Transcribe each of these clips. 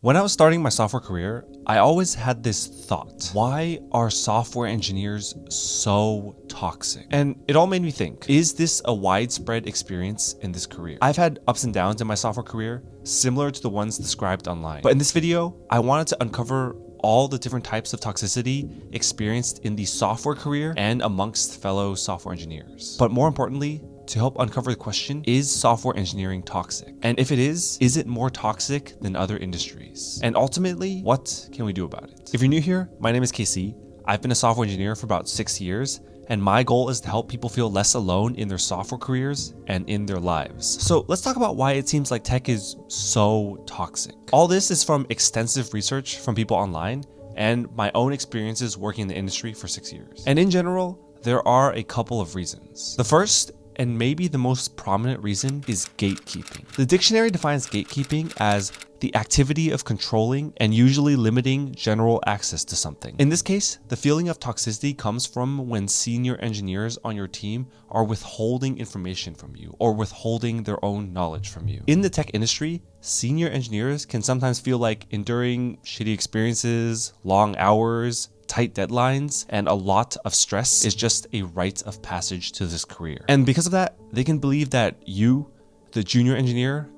When I was starting my software career, I always had this thought: why are software engineers so toxic? And it all made me think, is this a widespread experience in this career? I've had ups and downs in my software career, similar to the ones described online. But in this video, I wanted to uncover all the different types of toxicity experienced in the software career and amongst fellow software engineers. But more importantly, to help uncover the question, is software engineering toxic? And if it is it more toxic than other industries? And ultimately, what can we do about it? If you're new here, my name is KC. I've been a software engineer for about 6 years, and my goal is to help people feel less alone in their software careers and in their lives. So let's talk about why it seems like tech is so toxic. All this is from extensive research from people online and my own experiences working in the industry for 6 years. And in general, there are a couple of reasons. The first, and maybe the most prominent reason, is gatekeeping. The dictionary defines gatekeeping as the activity of controlling and usually limiting general access to something. In this case, the feeling of toxicity comes from when senior engineers on your team are withholding information from you or withholding their own knowledge from you. In the tech industry, senior engineers can sometimes feel like enduring shitty experiences, long hours, tight deadlines, and a lot of stress is just a rite of passage to this career. And because of that, they can believe that you, the junior engineer,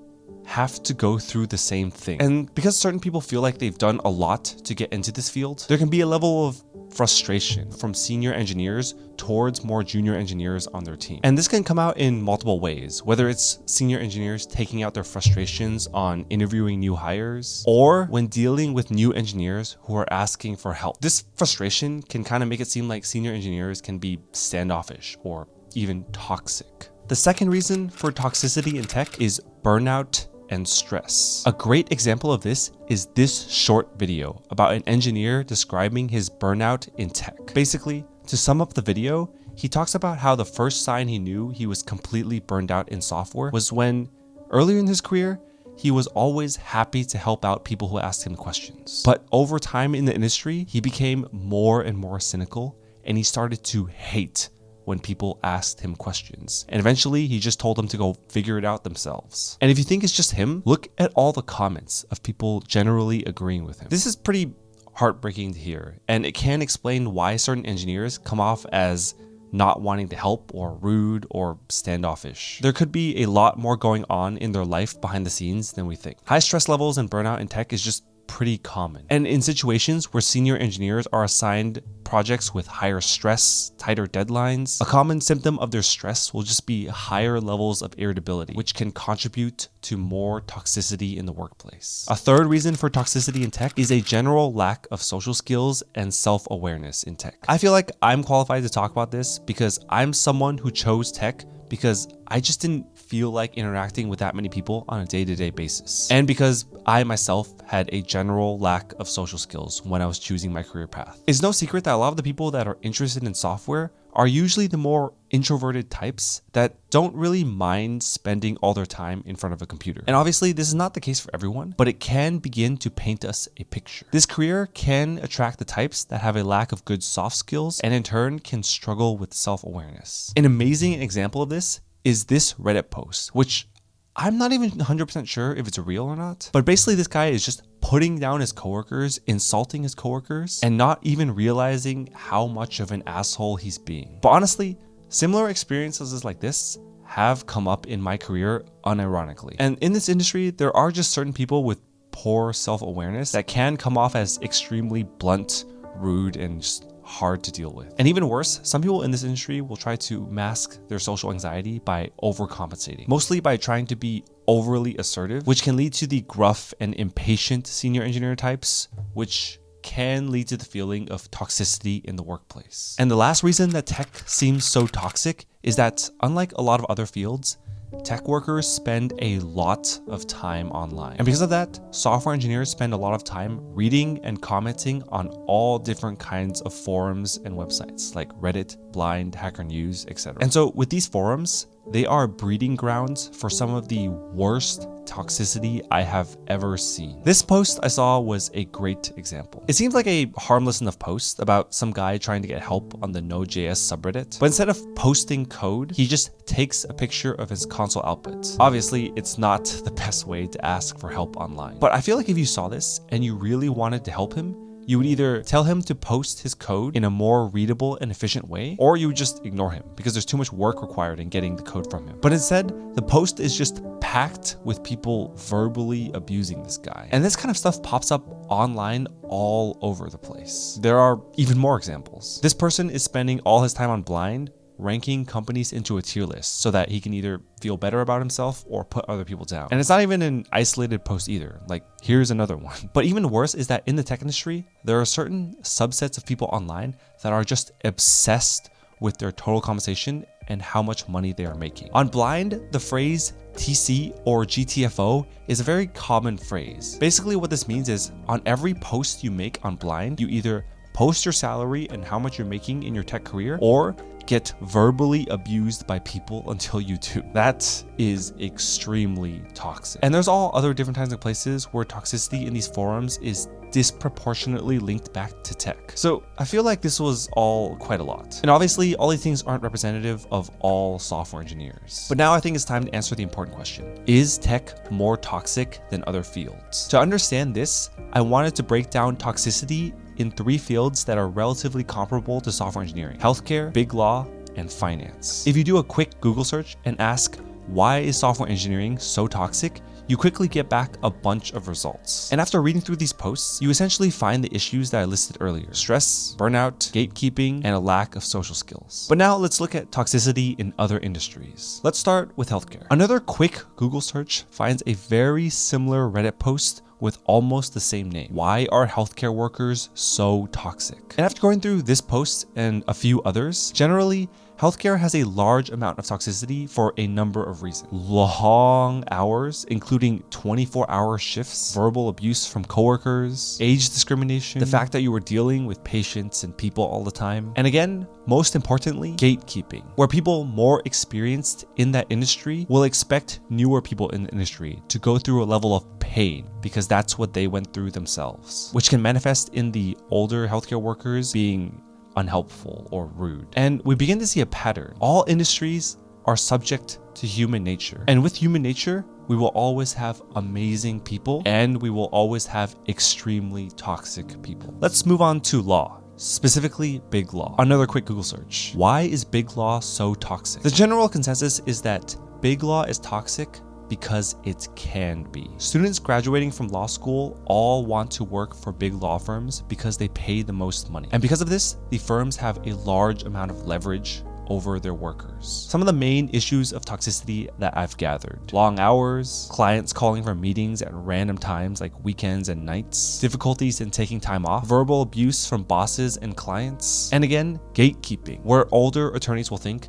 have to go through the same thing. And because certain people feel like they've done a lot to get into this field, there can be a level of frustration from senior engineers towards more junior engineers on their team. And this can come out in multiple ways, whether it's senior engineers taking out their frustrations on interviewing new hires, or when dealing with new engineers who are asking for help. This frustration can kind of make it seem like senior engineers can be standoffish or even toxic. The second reason for toxicity in tech is burnout and stress. A great example of this is this short video about an engineer describing his burnout in tech. Basically, to sum up the video, he talks about how the first sign he knew he was completely burned out in software was when, earlier in his career, he was always happy to help out people who asked him questions. But over time in the industry, he became more and more cynical, and he started to hate when people asked him questions. And eventually he just told them to go figure it out themselves. And if you think it's just him, look at all the comments of people generally agreeing with him. This is pretty heartbreaking to hear, and it can explain why certain engineers come off as not wanting to help or rude or standoffish. There could be a lot more going on in their life behind the scenes than we think. High stress levels and burnout in tech is just pretty common. And in situations where senior engineers are assigned projects with higher stress, tighter deadlines, a common symptom of their stress will just be higher levels of irritability, which can contribute to more toxicity in the workplace. A third reason for toxicity in tech is a general lack of social skills and self-awareness in tech. I feel like I'm qualified to talk about this because I'm someone who chose tech because I just didn't feel like interacting with that many people on a day-to-day basis. And because I myself had a general lack of social skills when I was choosing my career path. It's no secret that a lot of the people that are interested in software are usually the more introverted types that don't really mind spending all their time in front of a computer. And obviously this is not the case for everyone, but it can begin to paint us a picture. This career can attract the types that have a lack of good soft skills and in turn can struggle with self-awareness. An amazing example of this is this Reddit post, which I'm not even 100% sure if it's real or not, but basically this guy is just putting down his coworkers, insulting his coworkers, and not even realizing how much of an asshole he's being. But honestly, similar experiences like this have come up in my career unironically. And in this industry, there are just certain people with poor self-awareness that can come off as extremely blunt, rude, and just hard to deal with. And even worse, some people in this industry will try to mask their social anxiety by overcompensating, mostly by trying to be overly assertive, which can lead to the gruff and impatient senior engineer types, which can lead to the feeling of toxicity in the workplace. And the last reason that tech seems so toxic is that, unlike a lot of other fields, tech workers spend a lot of time online. And because of that, software engineers spend a lot of time reading and commenting on all different kinds of forums and websites like Reddit, Blind, Hacker News, etc. And so with these forums, they are breeding grounds for some of the worst toxicity I have ever seen. This post I saw was a great example. It seems like a harmless enough post about some guy trying to get help on the Node.js subreddit, but instead of posting code, he just takes a picture of his console output. Obviously, it's not the best way to ask for help online, but I feel like if you saw this and you really wanted to help him, you would either tell him to post his code in a more readable and efficient way, or you would just ignore him because there's too much work required in getting the code from him. But instead, the post is just packed with people verbally abusing this guy. And this kind of stuff pops up online all over the place. There are even more examples. This person is spending all his time on Blind ranking companies into a tier list so that he can either feel better about himself or put other people down. And it's not even an isolated post either. Like, here's another one. But even worse is that in the tech industry, there are certain subsets of people online that are just obsessed with their total compensation and how much money they are making. On Blind, the phrase TC or GTFO is a very common phrase. Basically what this means is on every post you make on Blind, you either post your salary and how much you're making in your tech career, or get verbally abused by people until you do. That is extremely toxic. And there's all other different kinds of places where toxicity in these forums is disproportionately linked back to tech. So I feel like this was all quite a lot. And obviously all these things aren't representative of all software engineers. But now I think it's time to answer the important question. Is tech more toxic than other fields? To understand this, I wanted to break down toxicity in 3 fields that are relatively comparable to software engineering: healthcare, big law, and finance. If you do a quick Google search and ask, why is software engineering so toxic? You quickly get back a bunch of results. And after reading through these posts, you essentially find the issues that I listed earlier: stress, burnout, gatekeeping, and a lack of social skills. But now let's look at toxicity in other industries. Let's start with healthcare. Another quick Google search finds a very similar Reddit post with almost the same name. Why are healthcare workers so toxic? And after going through this post and a few others, generally, healthcare has a large amount of toxicity for a number of reasons. Long hours, including 24-hour shifts, verbal abuse from coworkers, age discrimination, the fact that you were dealing with patients and people all the time. And again, most importantly, gatekeeping, where people more experienced in that industry will expect newer people in the industry to go through a level of pain because that's what they went through themselves, which can manifest in the older healthcare workers being unhelpful or rude. And we begin to see a pattern. All industries are subject to human nature. And with human nature, we will always have amazing people and we will always have extremely toxic people. Let's move on to law, specifically big law. Another quick Google search. Why is big law so toxic? The general consensus is that big law is toxic because it can be. Students graduating from law school all want to work for big law firms because they pay the most money. And because of this, the firms have a large amount of leverage over their workers. Some of the main issues of toxicity that I've gathered: long hours, clients calling for meetings at random times like weekends and nights, difficulties in taking time off, verbal abuse from bosses and clients, and again, gatekeeping, where older attorneys will think,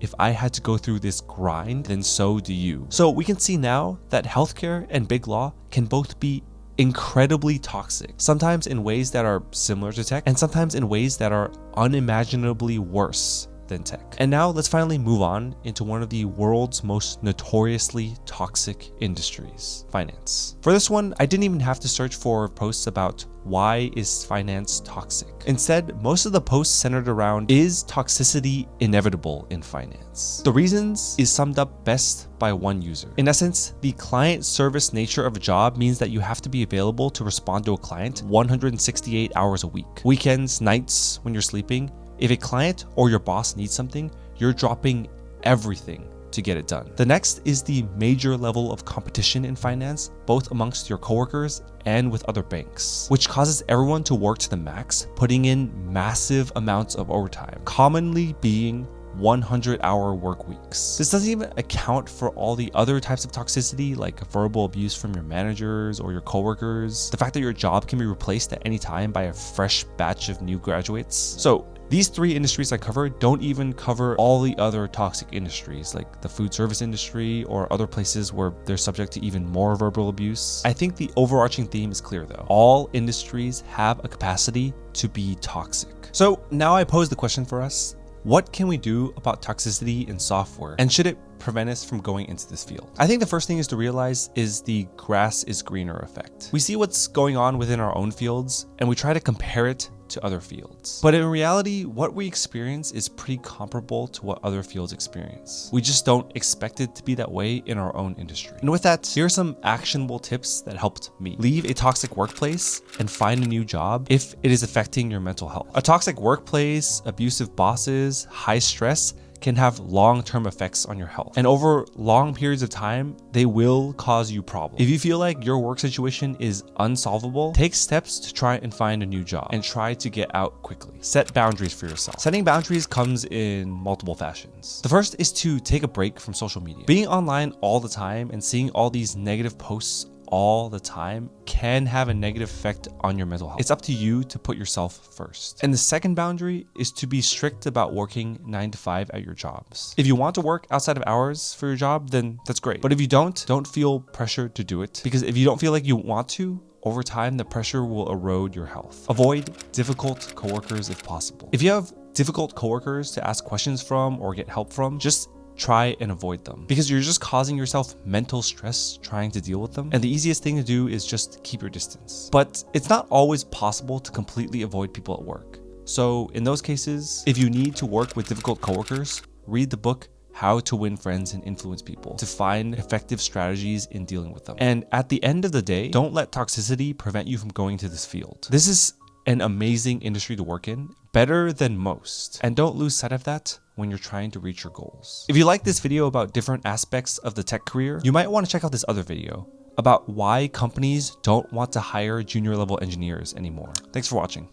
if I had to go through this grind, then so do you. So we can see now that healthcare and big law can both be incredibly toxic, sometimes in ways that are similar to tech, and sometimes in ways that are unimaginably worse than tech. And now let's finally move on into one of the world's most notoriously toxic industries: finance. For this one, I didn't even have to search for posts about why is finance toxic. Instead, most of the posts centered around, is toxicity inevitable in finance? The reasons is summed up best by one user. In essence, the client service nature of a job means that you have to be available to respond to a client 168 hours a week. Weekends, nights, when you're sleeping. If a client or your boss needs something, you're dropping everything to get it done. The next is the major level of competition in finance, both amongst your coworkers and with other banks, which causes everyone to work to the max, putting in massive amounts of overtime, commonly being 100-hour work weeks. This doesn't even account for all the other types of toxicity like verbal abuse from your managers or your coworkers, the fact that your job can be replaced at any time by a fresh batch of new graduates. So these 3 industries I covered don't even cover all the other toxic industries like the food service industry or other places where they're subject to even more verbal abuse. I think the overarching theme is clear though. All industries have a capacity to be toxic. So now I pose the question for us: What can we do about toxicity in software? And should it prevent us from going into this field? I think the first thing is to realize is the grass is greener effect. We see what's going on within our own fields and we try to compare it to other fields. But in reality, what we experience is pretty comparable to what other fields experience. We just don't expect it to be that way in our own industry. And with that, here are some actionable tips that helped me. Leave a toxic workplace and find a new job if it is affecting your mental health. A toxic workplace, abusive bosses, high stress can have long-term effects on your health. And over long periods of time, they will cause you problems. If you feel like your work situation is unsolvable, take steps to try and find a new job and try to get out quickly. Set boundaries for yourself. Setting boundaries comes in multiple fashions. The first is to take a break from social media. Being online all the time and seeing all these negative posts all the time can have a negative effect on your mental health. It's up to you to put yourself first. And the second boundary is to be strict about working 9 to 5 at your jobs. If you want to work outside of hours for your job, then that's great. But if you don't feel pressured to do it, because if you don't feel like you want to, over time, the pressure will erode your health. Avoid difficult coworkers if possible. If you have difficult coworkers to ask questions from or get help from, just try and avoid them because you're just causing yourself mental stress trying to deal with them. And the easiest thing to do is just keep your distance. But it's not always possible to completely avoid people at work. So in those cases, if you need to work with difficult coworkers, read the book How to Win Friends and Influence People to find effective strategies in dealing with them. And at the end of the day, don't let toxicity prevent you from going to this field. This is an amazing industry to work in, better than most. And don't lose sight of that when you're trying to reach your goals. If you like this video about different aspects of the tech career, you might want to check out this other video about why companies don't want to hire junior level engineers anymore. Thanks for watching.